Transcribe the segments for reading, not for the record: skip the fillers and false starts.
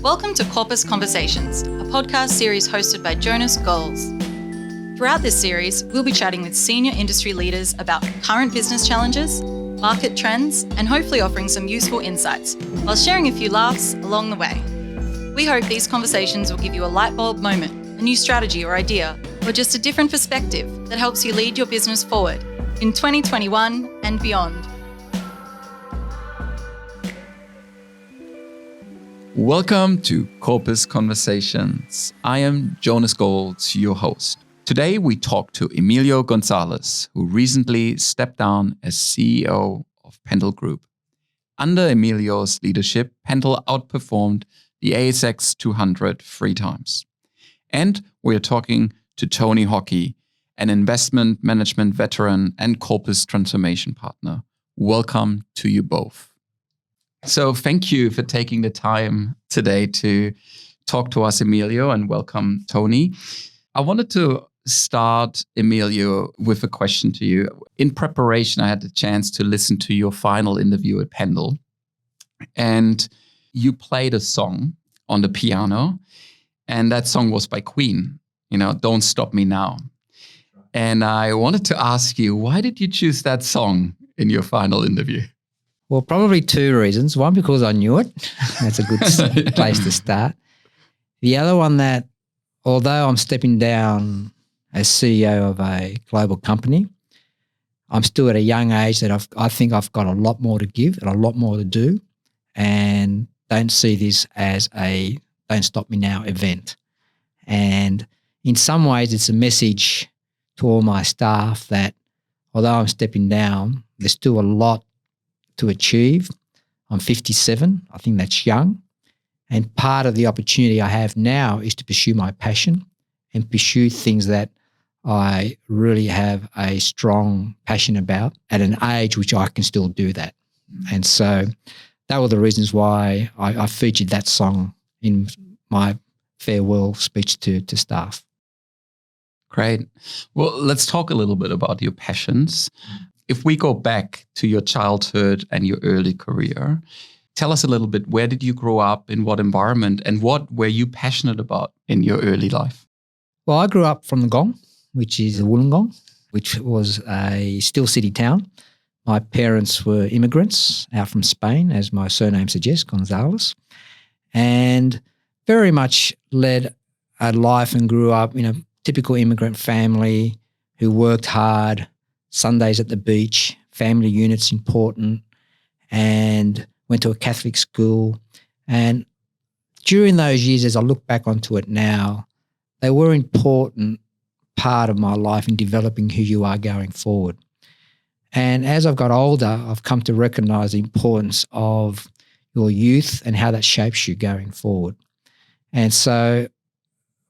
Welcome to Corpus Conversations, a podcast series hosted by Jonas Golze. Throughout this series, we'll be chatting with senior industry leaders about current business challenges, market trends, and hopefully offering some useful insights, while sharing a few laughs along the way. We hope these conversations will give you a light bulb moment, a new strategy or idea, or just a different perspective that helps you lead your business forward in 2021 and beyond. Welcome to Corpus Conversations. I am Jonas Golze, your host. Today we talk to Emilio Gonzalez, who recently stepped down as CEO of Pendal Group. Under Emilio's leadership, Pendal outperformed the ASX 200 3 times. And we are talking to Tony Hockey, an investment management veteran and Corpus transformation partner. Welcome to you both. So thank you for taking the time today to talk to us, Emilio, and welcome, Tony. I wanted to start, Emilio, with a question to you. In preparation, I had the chance to listen to your final interview at Pendal, and you played a song on the piano, and that song was by Queen, Don't Stop Me Now. And I wanted to ask you, why did you choose that song in your final interview? Well, probably two reasons. One, because I knew it. That's a good place to start. The other one that, although I'm stepping down as CEO of a global company, I'm still at a young age that I think I've got a lot more to give and a lot more to do, and don't see this as a Don't Stop Me Now event. And in some ways, it's a message to all my staff that although I'm stepping down, there's still a lot to achieve. I'm 57. I think that's young. And part of the opportunity I have now is to pursue my passion and pursue things that I really have a strong passion about at an age which I can still do that. And so that were the reasons why I featured that song in my farewell speech to staff. Great. Well, let's talk a little bit about your passions. If we go back to your childhood and your early career, tell us a little bit, where did you grow up, in what environment, and what were you passionate about in your early life? Well, I grew up from the Gong, which is Wollongong, which was a still city town. My parents were immigrants out from Spain, as my surname suggests, Gonzalez, and very much led a life and grew up in a typical immigrant family who worked hard, Sundays at the beach, family units important, and went to a Catholic school. And during those years, as I look back onto it now, they were an important part of my life in developing who you are going forward. And as I've got older, I've come to recognise the importance of your youth and how that shapes you going forward. And so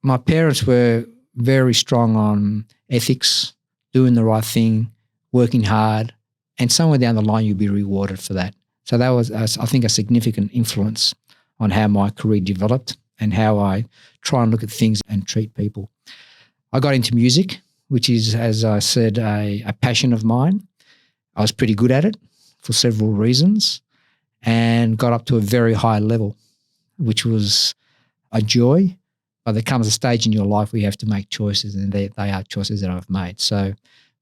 my parents were very strong on ethics, doing the right thing, working hard, and somewhere down the line you'll be rewarded for that. So that was, I think, a significant influence on how my career developed and how I try and look at things and treat people. I got into music, which is, as I said, a passion of mine. I was pretty good at it for several reasons and got up to a very high level, which was a joy. But there comes a stage in your life where you have to make choices, and they are choices that I've made. So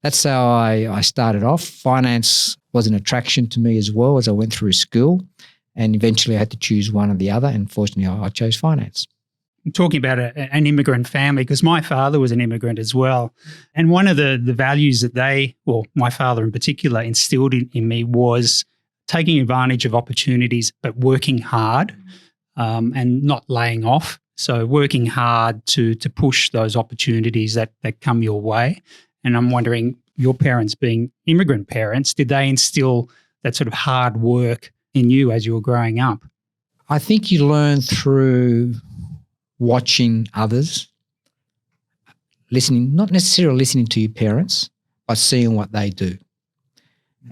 that's how I started off. Finance was an attraction to me as well as I went through school, and eventually I had to choose one or the other, and fortunately I chose finance. I'm talking about an immigrant family, because my father was an immigrant as well. And one of the values that my father in particular, instilled in me was taking advantage of opportunities, but working hard and not laying off. So working hard to push those opportunities that come your way. And I'm wondering, your parents being immigrant parents, did they instill that sort of hard work in you as you were growing up? I think you learn through watching others, listening, not necessarily listening to your parents, but seeing what they do.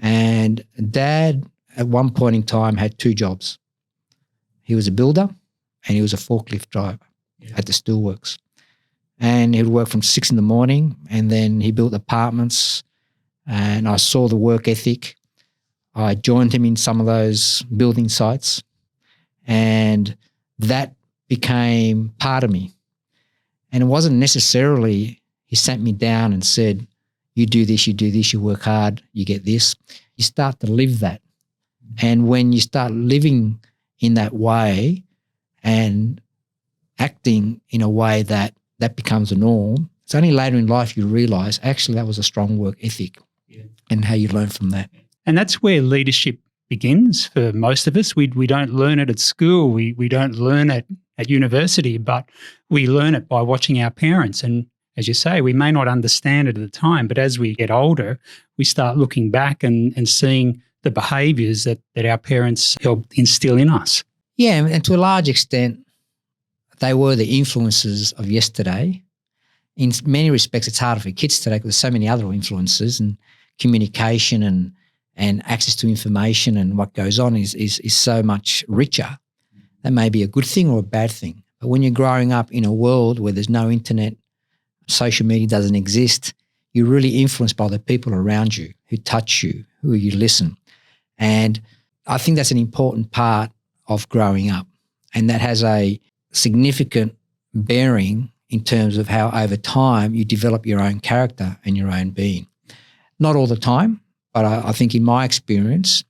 And Dad, at one point in time, had 2 jobs. He was a builder and he was a forklift driver at the steelworks. And he would work from 6 a.m, and then he built apartments, and I saw the work ethic. I joined him in some of those building sites, and that became part of me. And it wasn't necessarily he sat me down and said, you do this, you work hard, you get this. You start to live that. And when you start living in that way and acting in a way that becomes a norm, it's only later in life you realise actually that was a strong work ethic and how you learn from that. And that's where leadership begins for most of us. We don't learn it at school. We don't learn it at university, but we learn it by watching our parents. And as you say, we may not understand it at the time, but as we get older, we start looking back and seeing the behaviours that our parents helped instill in us. Yeah, and to a large extent, they were the influences of yesterday. In many respects, it's harder for kids today because there's so many other influences, and communication and access to information and what goes on is so much richer. That may be a good thing or a bad thing. But when you're growing up in a world where there's no internet, social media doesn't exist, you're really influenced by the people around you who touch you, who you listen. And I think that's an important part of growing up. And that has a significant bearing in terms of how over time you develop your own character and your own being. Not all the time, but I think in my experience,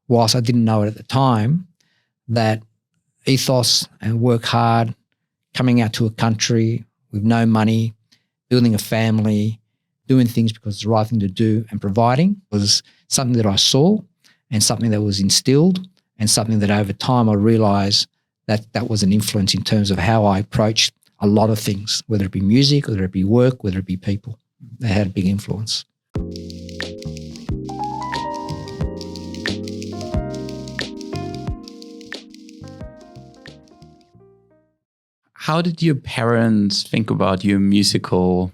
whilst I didn't know it at the time, that ethos and work hard, coming out to a country with no money, building a family, doing things because it's the right thing to do and providing was something that I saw and something that was instilled and something that over time I realised that was an influence in terms of how I approached a lot of things, whether it be music, whether it be work, whether it be people. They had a big influence. How did your parents think about your musical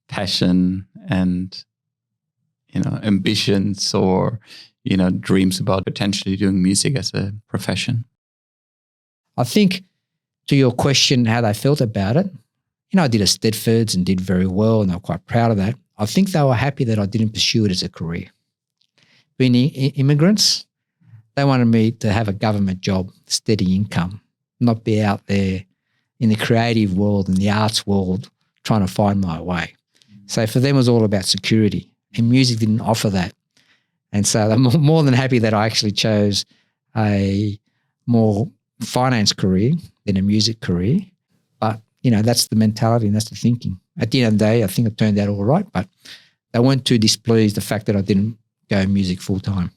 passion and, ambitions or, dreams about potentially doing music as a profession? I think to your question, how they felt about it, I did a Stedfords and did very well and they were quite proud of that. I think they were happy that I didn't pursue it as a career. Being immigrants, they wanted me to have a government job, steady income, not be out there in the creative world and the arts world trying to find my way. So for them it was all about security and music didn't offer that. And so they're more than happy that I actually chose a more finance career than a music career. But, that's the mentality and that's the thinking. At the end of the day, I think it turned out all right, but they weren't too displeased the fact that I didn't go music full time.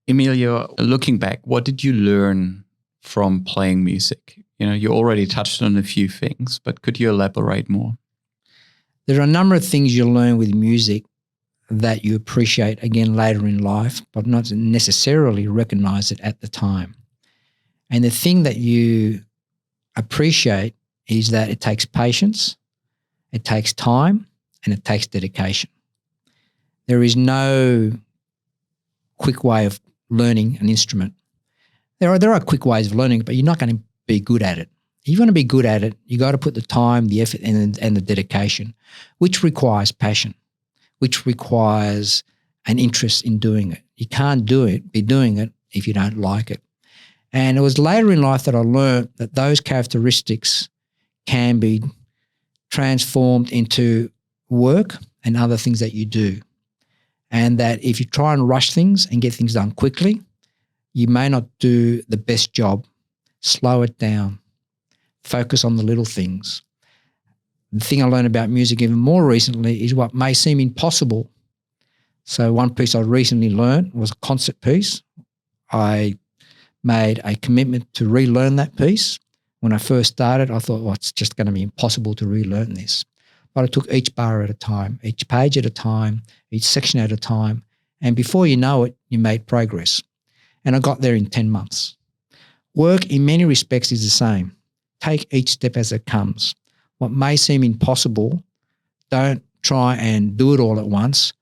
Emilio, looking back, what did you learn from playing music? You already touched on a few things, but could you elaborate more? There are a number of things you learn with music that you appreciate again later in life, but not necessarily recognize it at the time. And the thing that you appreciate is that it takes patience, it takes time, and it takes dedication. There is no quick way of learning an instrument. There are quick ways of learning, but you're not going to be good at it. If you want to be good at it, you got to put the time, the effort, and the dedication, which requires passion, which requires an interest in doing it. You can't be doing it if you don't like it. And it was later in life that I learned that those characteristics can be transformed into work and other things that you do. And that if you try and rush things and get things done quickly, you may not do the best job. Slow it down. Focus on the little things. The thing I learned about music even more recently is what may seem impossible. So one piece I recently learned was a concert piece. I made a commitment to relearn that piece. When I first started, I thought, well, it's just going to be impossible to relearn this. But I took each bar at a time, each page at a time, each section at a time. And before you know it, you made progress. And I got there in 10 months. Work in many respects is the same. Take each step as it comes. What may seem impossible, don't try and do it all at once.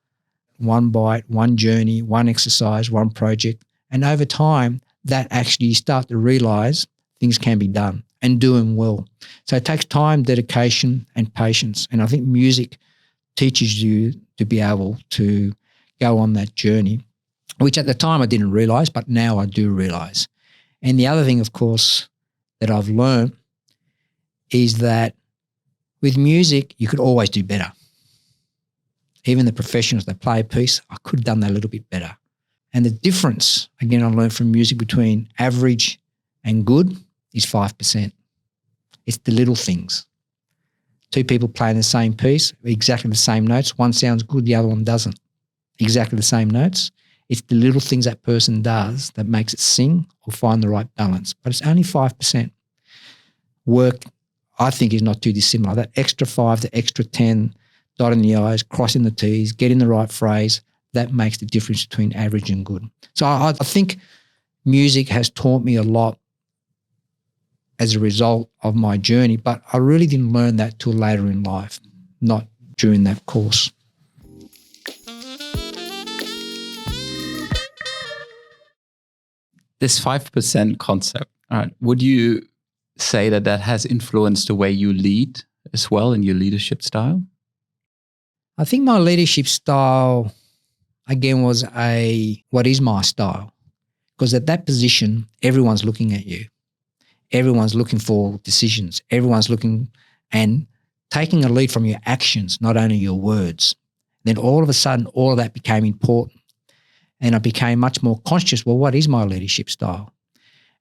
One bite, one journey, one exercise, one project. And over time, that actually you start to realise things can be done and do them well. So it takes time, dedication and patience. And I think music teaches you to be able to go on that journey, which at the time I didn't realise, but now I do realise. And the other thing, of course, that I've learned is that with music, you could always do better. Even the professionals that play a piece, I could have done that a little bit better. And the difference, again, I learned from music between average and good is 5%. It's the little things. Two people playing the same piece, exactly the same notes. One sounds good, the other one doesn't. Exactly the same notes. It's the little things that person does that makes it sing or find the right balance. But it's only 5%. Work, I think, is not too dissimilar. That extra 5, the extra 10, dotting the I's, crossing the T's, getting the right phrase, that makes the difference between average and good. So I think music has taught me a lot as a result of my journey, but I really didn't learn that till later in life, not during that course. This 5% concept, would you say that that has influenced the way you lead as well in your leadership style? I think my leadership style, again, was what is my style? Because at that position, everyone's looking at you. Everyone's looking for decisions. Everyone's looking and taking a lead from your actions, not only your words. Then all of a sudden, all of that became important. And I became much more conscious, well, what is my leadership style?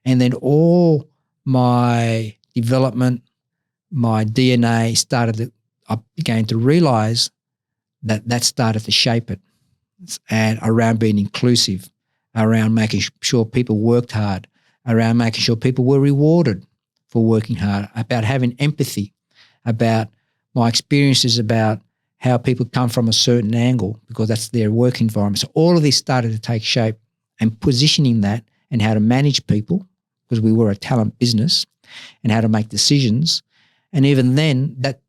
And then all my development, my DNA I began to realize that started to shape it. And around being inclusive, around making sure people worked hard, around making sure people were rewarded for working hard, about having empathy, about my experiences about how people come from a certain angle because that's their work environment. So all of this started to take shape, and positioning that and how to manage people, because we were a talent business, and how to make decisions. And even then, that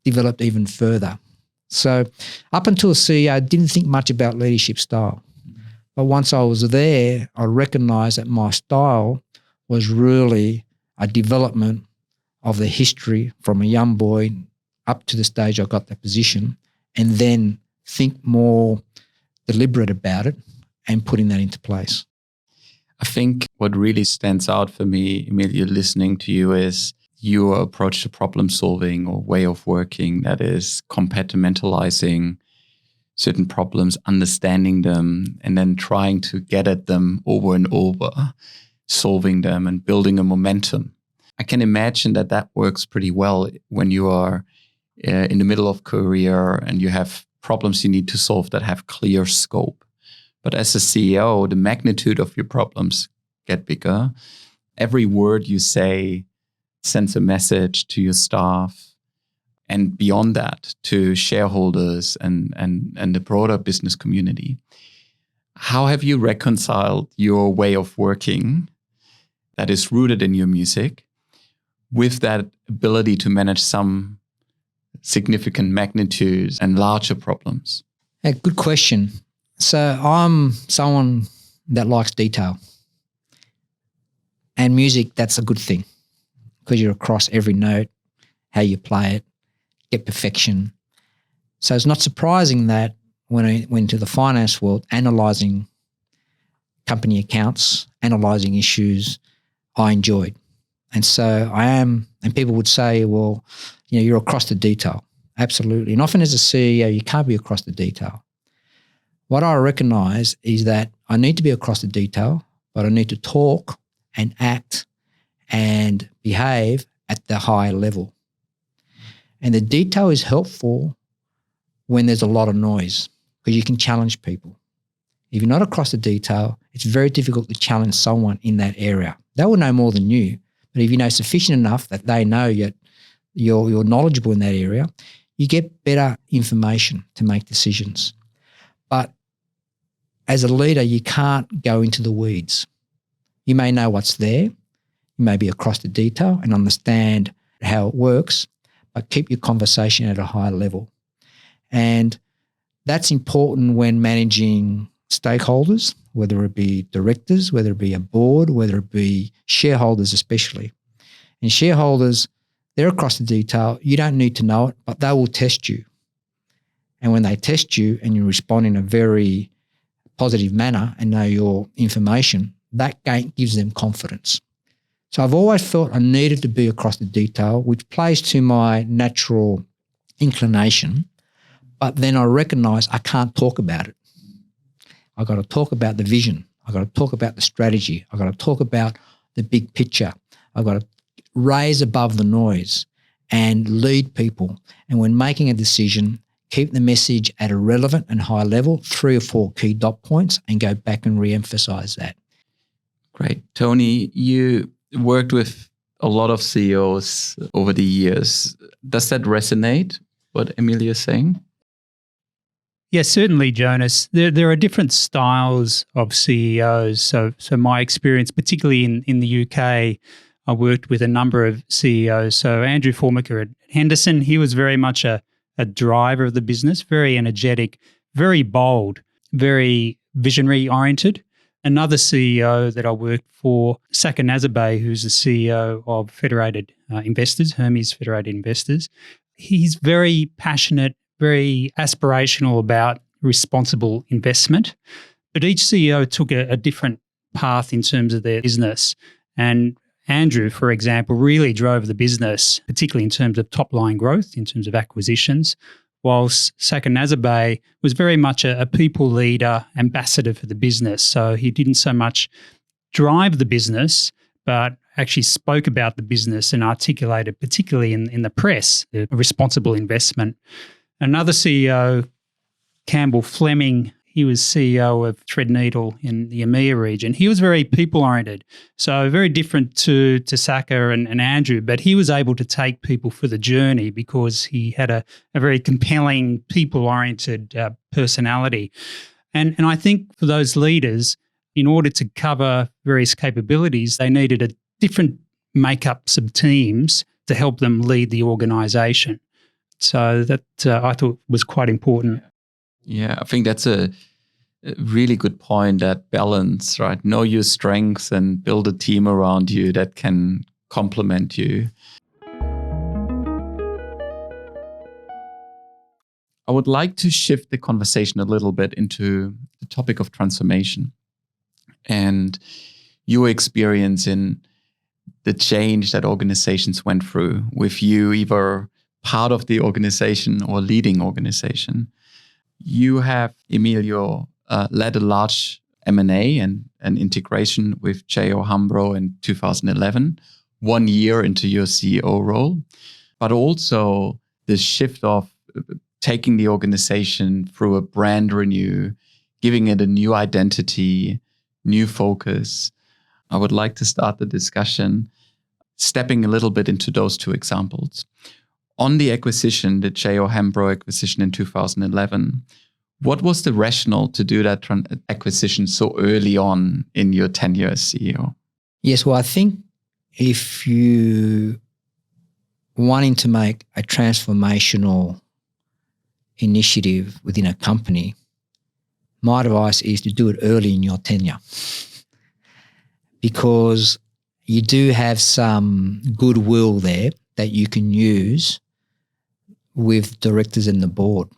developed even further. So up until CEO, I didn't think much about leadership style. But once I was there, I recognized that my style was really a development of the history from a young boy up to the stage I got that position, and then think more deliberate about it and putting that into place. I think what really stands out for me, Emilio, listening to you is your approach to problem solving or way of working that is compartmentalizing certain problems, understanding them, and then trying to get at them over and over, solving them and building a momentum. I can imagine that works pretty well when you are in the middle of career and you have problems you need to solve that have clear scope. But as a CEO, the magnitude of your problems get bigger. Every word you say sends a message to your staff, and beyond that, to shareholders and the broader business community. How have you reconciled your way of working that is rooted in your music with that ability to manage some significant magnitudes and larger problems? A good question. So I'm someone that likes detail. And music, that's a good thing because you're across every note, how you play it, get perfection. So it's not surprising that when I went into the finance world, analysing company accounts, analysing issues, I enjoyed. And so I am, and people would say, well, you're across the detail. Absolutely. And often as a CEO, you can't be across the detail. What I recognise is that I need to be across the detail, but I need to talk and act and behave at the high level. And the detail is helpful when there's a lot of noise because you can challenge people. If you're not across the detail, it's very difficult to challenge someone in that area. They will know more than you, but if you know sufficient enough that they know you're knowledgeable in that area, you get better information to make decisions. But as a leader, you can't go into the weeds. You may know what's there. You may be across the detail and understand how it works, but keep your conversation at a high level. And that's important when managing stakeholders, whether it be directors, whether it be a board, whether it be shareholders especially. And shareholders, they're across the detail. You don't need to know it, but they will test you. And when they test you and you respond in a very positive manner and know your information, that gives them confidence. So I've always felt I needed to be across the detail, which plays to my natural inclination. But then I recognise I can't talk about it. I've got to talk about the vision. I've got to talk about the strategy. I've got to talk about the big picture. I've got to raise above the noise and lead people. And when making a decision, keep the message at a relevant and high level, 3 or 4 key dot points, and go back and re-emphasize that. Great. Tony, you worked with a lot of CEOs over the years. Does that resonate, what Emilio is saying? Yes, certainly, Jonas. There are different styles of CEOs. So my experience, particularly in the UK, I worked with a number of CEOs. So Andrew Formica at Henderson, he was very much a driver of the business, very energetic, very bold, very visionary oriented. Another CEO that I worked for, Saka Nazarbaye, who's the CEO of Federated Investors, Hermes Federated Investors. He's very passionate, very aspirational about responsible investment. But each CEO took a different path in terms of their business. And Andrew, for example, really drove the business, particularly in terms of top-line growth, in terms of acquisitions, whilst Saka Nazarbaye was very much a people leader, ambassador for the business. So he didn't so much drive the business, but actually spoke about the business and articulated, particularly in the press, the responsible investment. Another CEO, Campbell Fleming, he was CEO of Threadneedle in the EMEA region. He was very people-oriented, so very different to Saka and Andrew, but he was able to take people for the journey because he had a very compelling, people-oriented personality. And I think for those leaders, in order to cover various capabilities, they needed a different makeups of teams to help them lead the organisation. So that I thought was quite important. Yeah, I think that's a really good point, that balance, right? Know your strengths and build a team around you that can complement you. I would like to shift the conversation a little bit into the topic of transformation and your experience in the change that organizations went through with you, either part of the organization or leading organization. You have, Emilio, led a large M&A and integration with J.O. Hambro in 2011, 1 year into your CEO role, but also the shift of taking the organization through a brand renew, giving it a new identity, new focus. I would like to start the discussion stepping a little bit into those two examples. On the acquisition, the J.O. Hambro acquisition in 2011, what was the rationale to do that acquisition so early on in your tenure as CEO? Yes, well, I think if you wanting to make a transformational initiative within a company, my advice is to do it early in your tenure, because you do have some goodwill there that you can use with directors and the board.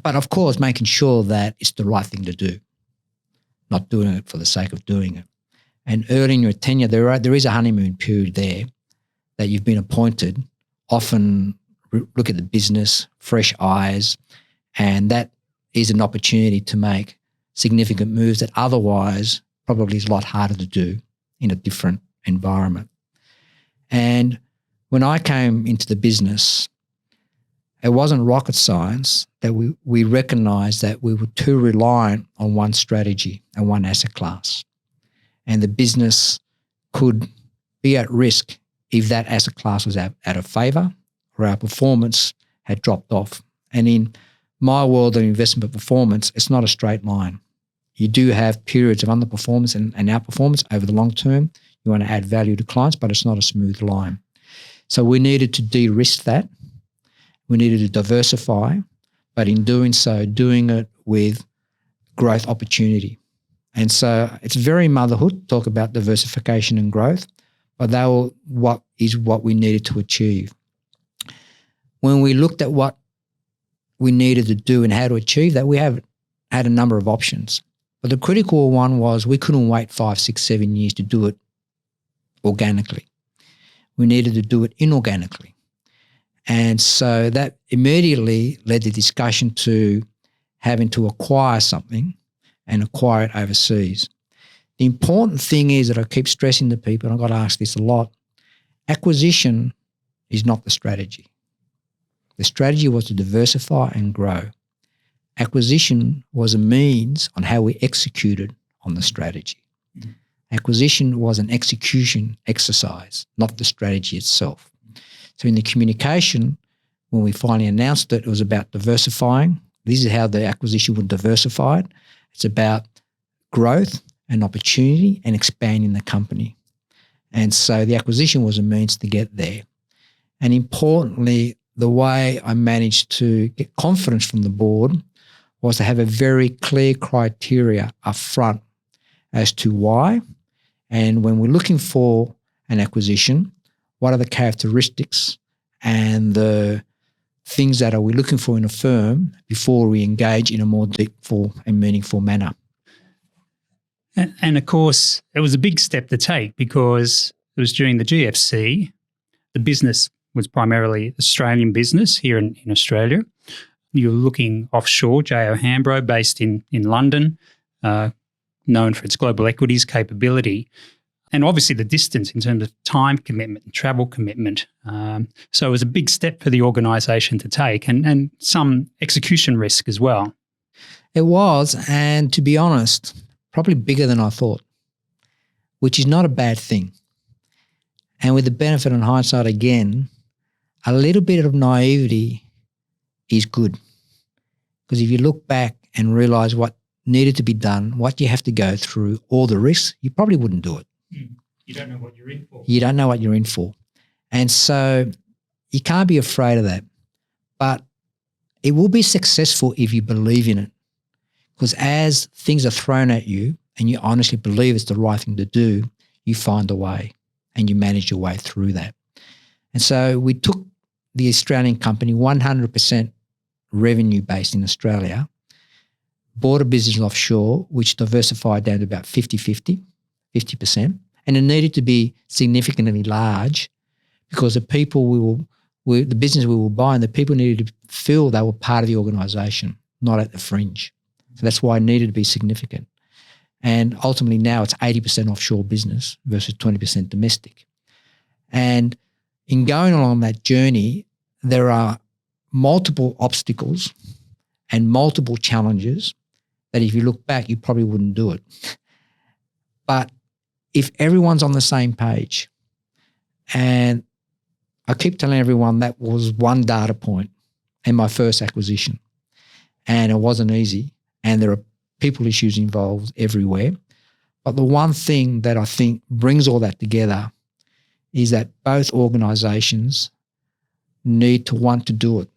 But of course, making sure that it's the right thing to do, not doing it for the sake of doing it. And early in your tenure, there is a honeymoon period there that you've been appointed. Often look at the business, fresh eyes, and that is an opportunity to make significant moves that otherwise probably is a lot harder to do in a different environment. And when I came into the business, it wasn't rocket science that we recognized that we were too reliant on one strategy and one asset class. And the business could be at risk if that asset class was out of favour or our performance had dropped off. And in my world of investment performance, it's not a straight line. You do have periods of underperformance and outperformance over the long term. You want to add value to clients, but it's not a smooth line. So we needed to de-risk that. We needed to diversify, but in doing so, doing it with growth opportunity. And so it's very motherhood, talk about diversification and growth, but that is what we needed to achieve. When we looked at what we needed to do and how to achieve that, we have had a number of options. But the critical one was we couldn't wait 5, 6, 7 years to do it organically. We needed to do it inorganically. And so that immediately led the discussion to having to acquire something and acquire it overseas. The important thing is that I keep stressing to people, and I got asked this a lot, acquisition is not the strategy. The strategy was to diversify and grow. Acquisition was a means on how we executed on the strategy. Mm-hmm. Acquisition was an execution exercise, not the strategy itself. So in the communication, when we finally announced it, it was about diversifying. This is how the acquisition would diversify it. It's about growth and opportunity and expanding the company. And so the acquisition was a means to get there. And importantly, the way I managed to get confidence from the board was to have a very clear criteria up front as to why. And when we're looking for an acquisition, what are the characteristics and the things that are we looking for in a firm before we engage in a more deepful and meaningful manner. And of course, it was a big step to take because it was during the GFC. The business was primarily Australian business here in Australia. You were looking offshore, J.O. Hambro, based in London, known for its global equities capability. And obviously the distance in terms of time commitment and travel commitment. So it was a big step for the organisation to take and some execution risk as well. It was, and to be honest, probably bigger than I thought, which is not a bad thing. And with the benefit in hindsight again, a little bit of naivety is good. Because if you look back and realise what needed to be done, what you have to go through, all the risks, you probably wouldn't do it. You don't know what you're in for. You don't know what you're in for. And so you can't be afraid of that. But it will be successful if you believe in it. Because as things are thrown at you and you honestly believe it's the right thing to do, you find a way and you manage your way through that. And so we took the Australian company, 100% revenue based in Australia, bought a business offshore, which diversified down to about 50-50, 50%. And it needed to be significantly large because the people the business we were buying, the people needed to feel they were part of the organisation, not at the fringe. So that's why it needed to be significant. And ultimately now it's 80% offshore business versus 20% domestic. And in going along that journey, there are multiple obstacles and multiple challenges that if you look back, you probably wouldn't do it. But if everyone's on the same page, and I keep telling everyone that was one data point in my first acquisition, and it wasn't easy, and there are people issues involved everywhere. But the one thing that I think brings all that together is that both organisations need to want to do it.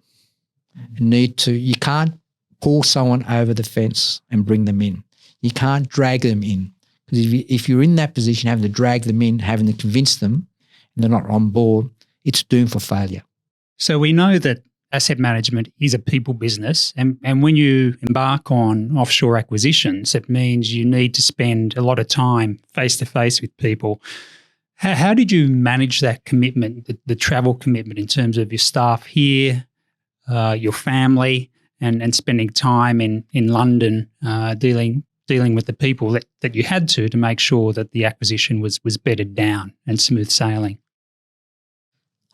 You can't pull someone over the fence and bring them in. You can't drag them in. Because if you're in that position, having to drag them in, having to convince them, and they're not on board, it's doomed for failure. So we know that asset management is a people business, and when you embark on offshore acquisitions, it means you need to spend a lot of time face-to-face with people. How did you manage that commitment, the travel commitment in terms of your staff here, your family, and spending time in London dealing with the people that you had to make sure that the acquisition was bedded down and smooth sailing?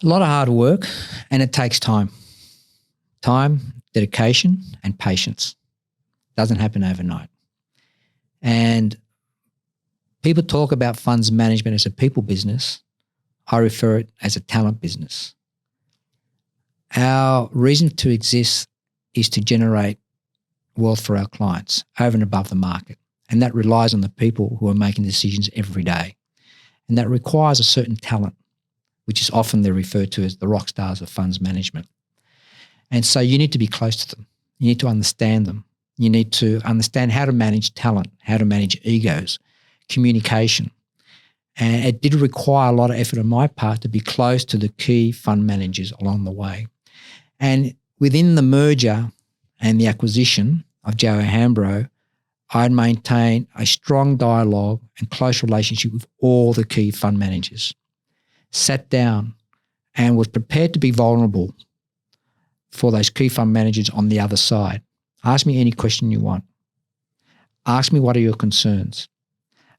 A lot of hard work, and it takes time. Time, dedication, and patience. Doesn't happen overnight. And people talk about funds management as a people business. I refer it as a talent business. Our reason to exist is to generate wealth for our clients over and above the market. And that relies on the people who are making decisions every day. And that requires a certain talent, which is often they're referred to as the rock stars of funds management. And so you need to be close to them. You need to understand them. You need to understand how to manage talent, how to manage egos, communication. And it did require a lot of effort on my part to be close to the key fund managers along the way. And within the merger and the acquisition of J.O. Hambro, I'd maintain a strong dialogue and close relationship with all the key fund managers. Sat down and was prepared to be vulnerable for those key fund managers on the other side. Ask me any question you want. Ask me what are your concerns.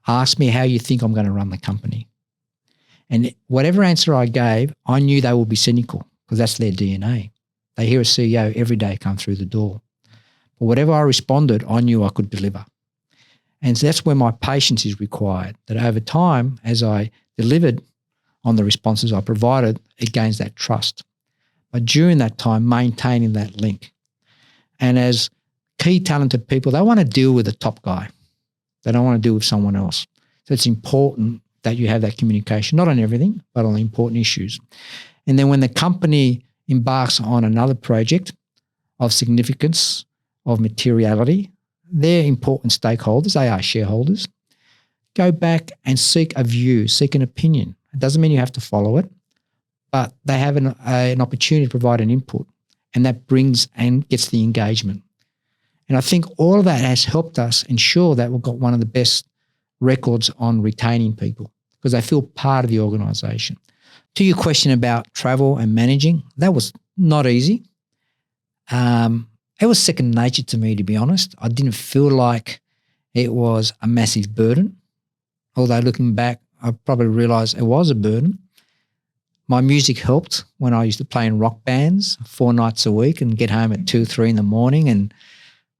Ask me how you think I'm going to run the company. And whatever answer I gave, I knew they would be cynical because that's their DNA. They hear a CEO every day come through the door. But whatever I responded, I knew I could deliver. And so that's where my patience is required, that over time, as I delivered on the responses I provided, it gains that trust. But during that time, maintaining that link. And as key talented people, they want to deal with the top guy. They don't want to deal with someone else. So it's important that you have that communication, not on everything, but on the important issues. And then when the company embarks on another project of significance, of materiality, they're important stakeholders, they are shareholders. Go back and seek a view, seek an opinion. It doesn't mean you have to follow it, but they have an opportunity to provide an input, and that brings and gets the engagement. And I think all of that has helped us ensure that we've got one of the best records on retaining people because they feel part of the organisation. To your question about travel and managing, that was not easy. It was second nature to me, to be honest. I didn't feel like it was a massive burden, although looking back, I probably realised it was a burden. My music helped when I used to play in rock bands 4 nights a week and get home at 2, 3 in the morning, and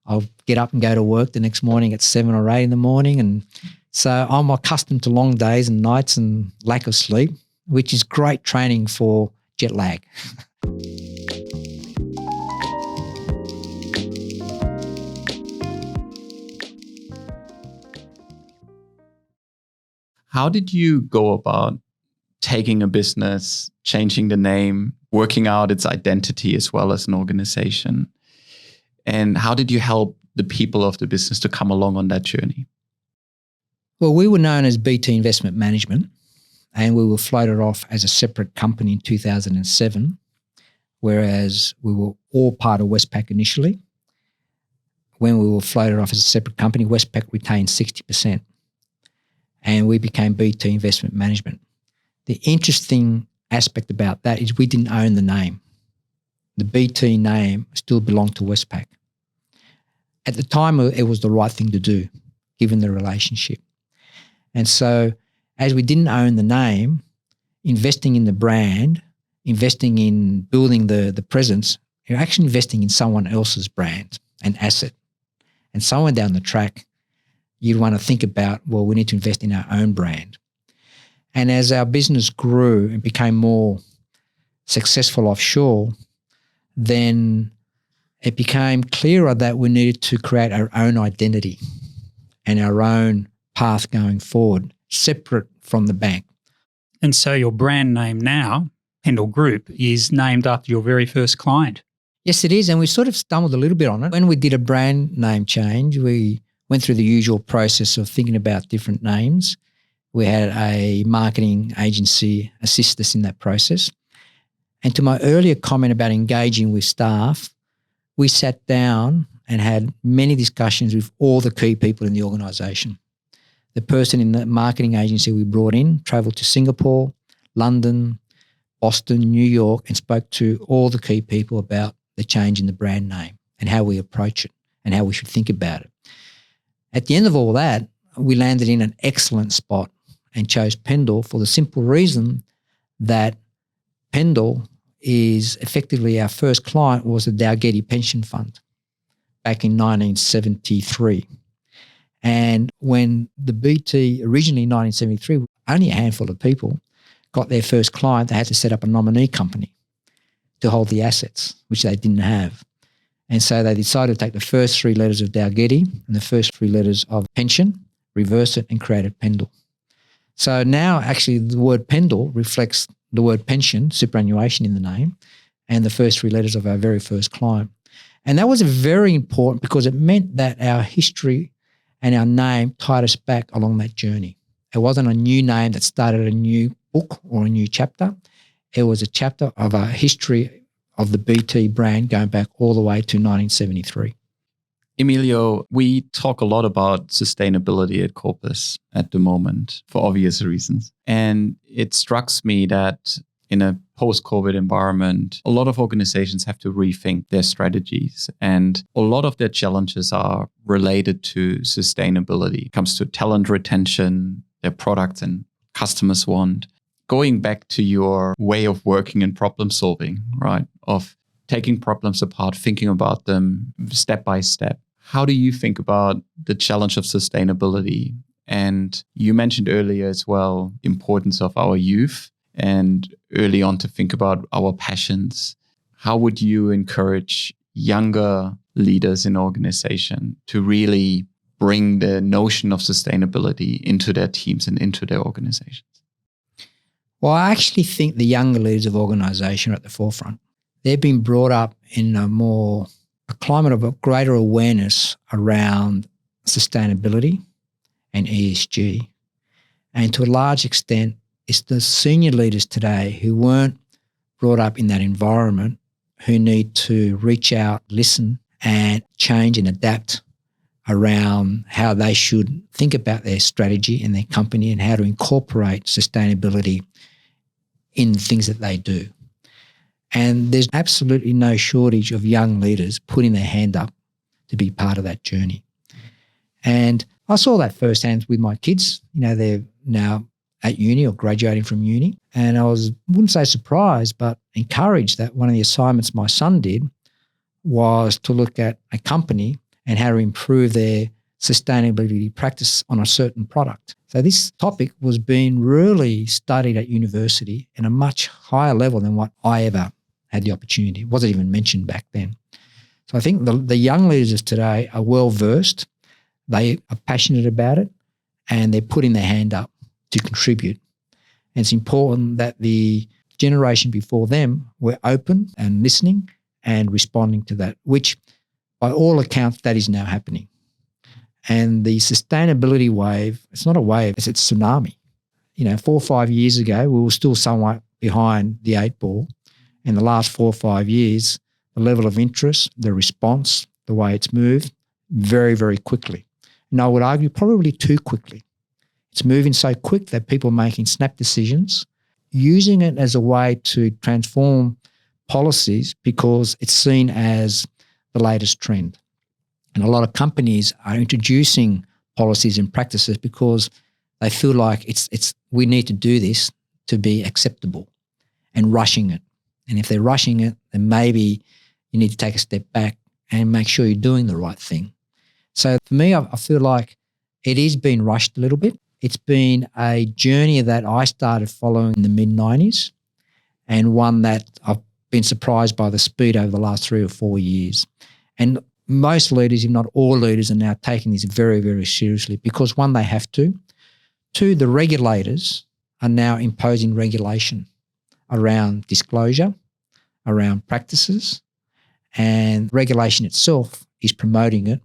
I'll get up and go to work the next morning at 7 or 8 in the morning. And so I'm accustomed to long days and nights and lack of sleep, which is great training for jet lag. How did you go about taking a business, changing the name, working out its identity as well as an organization? And how did you help the people of the business to come along on that journey? Well, we were known as BT Investment Management, and we were floated off as a separate company in 2007, whereas we were all part of Westpac initially. When we were floated off as a separate company, Westpac retained 60%. And we became BT Investment Management. The interesting aspect about that is we didn't own the name. The BT name still belonged to Westpac. At the time, it was the right thing to do, given the relationship. And so as we didn't own the name, investing in the brand, investing in building the presence, you're actually investing in someone else's brand and asset. And somewhere down the track, you'd want to think about, well, we need to invest in our own brand. And as our business grew and became more successful offshore, then it became clearer that we needed to create our own identity and our own path going forward, separate from the bank. And so your brand name now, Pendal Group, is named after your very first client. Yes, it is. And we sort of stumbled a little bit on it. When we did a brand name change, we went through the usual process of thinking about different names. We had a marketing agency assist us in that process. And to my earlier comment about engaging with staff, we sat down and had many discussions with all the key people in the organisation. The person in the marketing agency we brought in travelled to Singapore, London, Boston, New York, and spoke to all the key people about the change in the brand name and how we approach it and how we should think about it. At the end of all that, we landed in an excellent spot and chose Pendal for the simple reason that Pendal is effectively our first client was the Dalgety Pension Fund back in 1973. And when the BT originally in 1973, only a handful of people got their first client, they had to set up a nominee company to hold the assets, which they didn't have. And so they decided to take the first 3 letters of Dalgety and the first 3 letters of pension, reverse it, and created Pendal. So now actually the word Pendal reflects the word pension, superannuation in the name, and the first 3 letters of our very first client. And that was very important because it meant that our history and our name tied us back along that journey. It wasn't a new name that started a new book or a new chapter. It was a chapter of our history of the BT brand going back all the way to 1973. Emilio, we talk a lot about sustainability at Corpus at the moment for obvious reasons. And it strikes me that in a post-COVID environment, a lot of organizations have to rethink their strategies. And a lot of their challenges are related to sustainability. It comes to talent retention, their products and customers want. Going back to your way of working and problem solving, right? Of taking problems apart, thinking about them step by step. How do you think about the challenge of sustainability? And you mentioned earlier as well, importance of our youth and early on to think about our passions. How would you encourage younger leaders in organization to really bring the notion of sustainability into their teams and into their organizations? Well, I actually think the younger leaders of organisation are at the forefront. They've been brought up in a climate of a greater awareness around sustainability and ESG. And to a large extent, it's the senior leaders today who weren't brought up in that environment who need to reach out, listen, and change and adapt around how they should think about their strategy and their company and how to incorporate sustainability in the things that they do. And there's absolutely no shortage of young leaders putting their hand up to be part of that journey. And I saw that firsthand with my kids. They're now at uni or graduating from uni. And I wouldn't say surprised, but encouraged that one of the assignments my son did was to look at a company and how to improve their sustainability practice on a certain product. So this topic was being really studied at university in a much higher level than what I ever had the opportunity. It wasn't even mentioned back then. So I think the young leaders of today are well versed, they are passionate about it, and they're putting their hand up to contribute. And it's important that the generation before them were open and listening and responding to that, which by all accounts, that is now happening. And the sustainability wave, it's not a wave, it's a tsunami. 4 or 5 years ago, we were still somewhat behind the 8 ball. In the last 4 or 5 years, the level of interest, the response, the way it's moved, very, very quickly. And I would argue probably too quickly. It's moving so quick that people are making snap decisions, using it as a way to transform policies because it's seen as the latest trend. And a lot of companies are introducing policies and practices because they feel like we need to do this to be acceptable and rushing it. And if they're rushing it, then maybe you need to take a step back and make sure you're doing the right thing. So for me, I feel like it is being rushed a little bit. It's been a journey that I started following in the mid-90s and one that I've been surprised by the speed over the last 3 or 4 years. And most leaders, if not all leaders, are now taking this very, very seriously because, one, they have to. 2, the regulators are now imposing regulation around disclosure, around practices, and regulation itself is promoting it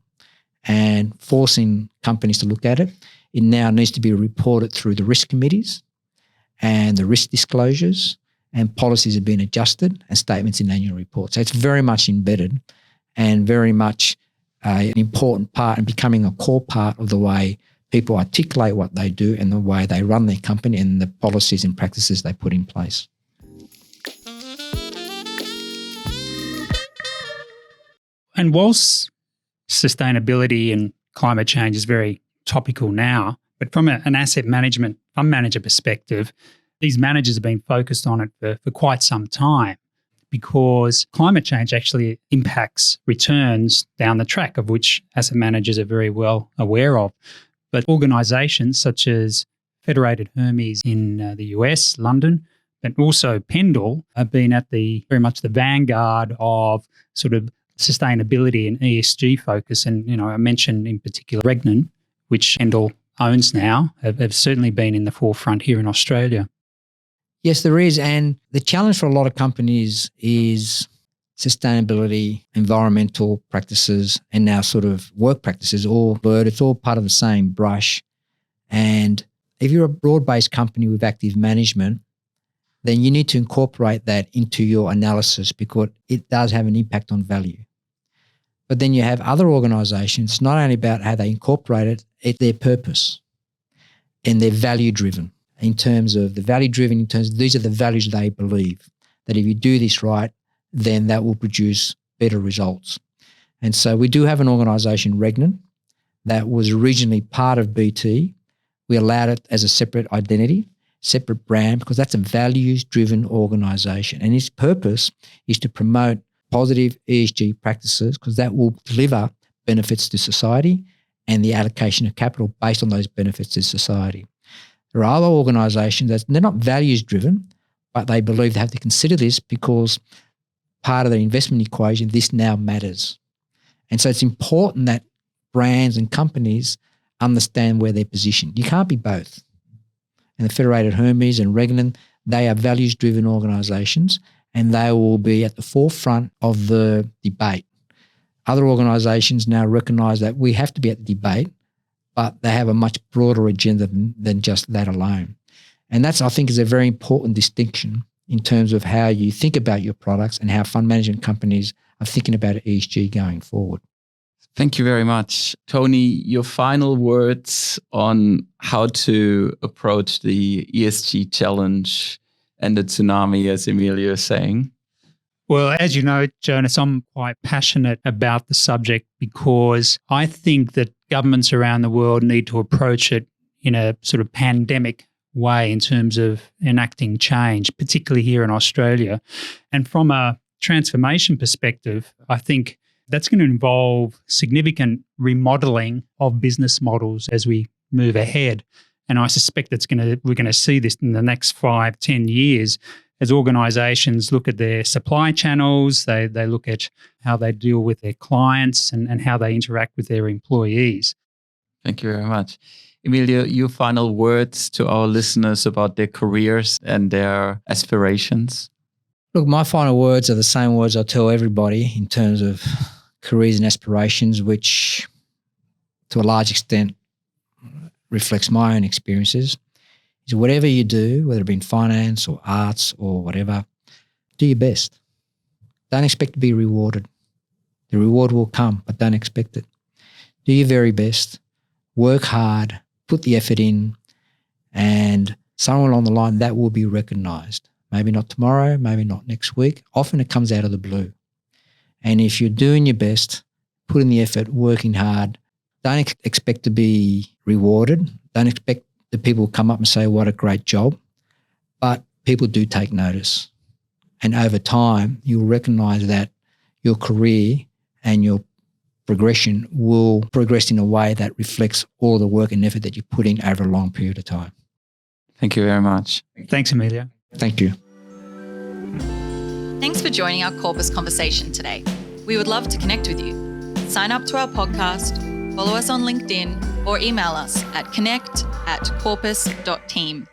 and forcing companies to look at it. It now needs to be reported through the risk committees and the risk disclosures, and policies have been adjusted and statements in annual reports. So it's very much embedded and very much an important part and becoming a core part of the way people articulate what they do and the way they run their company and the policies and practices they put in place. And whilst sustainability and climate change is very topical now, but from an asset management fund manager perspective, these managers have been focused on it for quite some time because climate change actually impacts returns down the track, of which asset managers are very well aware of. But organisations such as Federated Hermes in the US, London, but also Pendal have been at very much the vanguard of sort of sustainability and ESG focus. And, I mentioned in particular Regnan, which Pendal owns now, have certainly been in the forefront here in Australia. Yes, there is. And the challenge for a lot of companies is sustainability, environmental practices, and now sort of work practices, all blurred. It's all part of the same brush. And if you're a broad-based company with active management, then you need to incorporate that into your analysis because it does have an impact on value. But then you have other organisations, not only about how they incorporate it, it's their purpose and they're value-driven in terms of these are the values they believe, that if you do this right, then that will produce better results. And so we do have an organisation, Regnan, that was originally part of BT. We allowed it as a separate identity, separate brand, because that's a values-driven organisation. And its purpose is to promote positive ESG practices, because that will deliver benefits to society and the allocation of capital based on those benefits to society. There are other organisations that they're not values-driven, but they believe they have to consider this because part of their investment equation, this now matters. And so it's important that brands and companies understand where they're positioned. You can't be both. And the Federated Hermes and Regnan, they are values-driven organisations, and they will be at the forefront of the debate. Other organisations now recognise that we have to be at the debate, but they have a much broader agenda than just that alone. And that's, I think, is a very important distinction in terms of how you think about your products and how fund management companies are thinking about ESG going forward. Thank you very much. Tony, your final words on how to approach the ESG challenge and the tsunami, as Emilio is saying. Well, as you know, Jonas, I'm quite passionate about the subject because I think that governments around the world need to approach it in a sort of pandemic way in terms of enacting change, particularly here in Australia. And from a transformation perspective, I think that's going to involve significant remodeling of business models as we move ahead. And I suspect we're going to see this in the next 5-10 years as organisations look at their supply channels, they look at how they deal with their clients and how they interact with their employees. Thank you very much. Emilio, your final words to our listeners about their careers and their aspirations? Look, my final words are the same words I tell everybody in terms of careers and aspirations, which to a large extent reflects my own experiences, is whatever you do, whether it be in finance or arts or whatever, do your best. Don't expect to be rewarded. The reward will come, but don't expect it. Do your very best. Work hard, put the effort in, and somewhere along the line that will be recognised. Maybe not tomorrow, maybe not next week. Often it comes out of the blue. And if you're doing your best, putting the effort, working hard, don't expect to be rewarded. Don't expect the people will come up and say, what a great job. But people do take notice. And over time, you'll recognise that your career and your progression will progress in a way that reflects all the work and effort that you put in over a long period of time. Thank you very much. Thanks, Emilio. Thank you. Thanks for joining our Corpus conversation today. We would love to connect with you. Sign up to our podcast, follow us on LinkedIn, or email us at connect@corpus.team.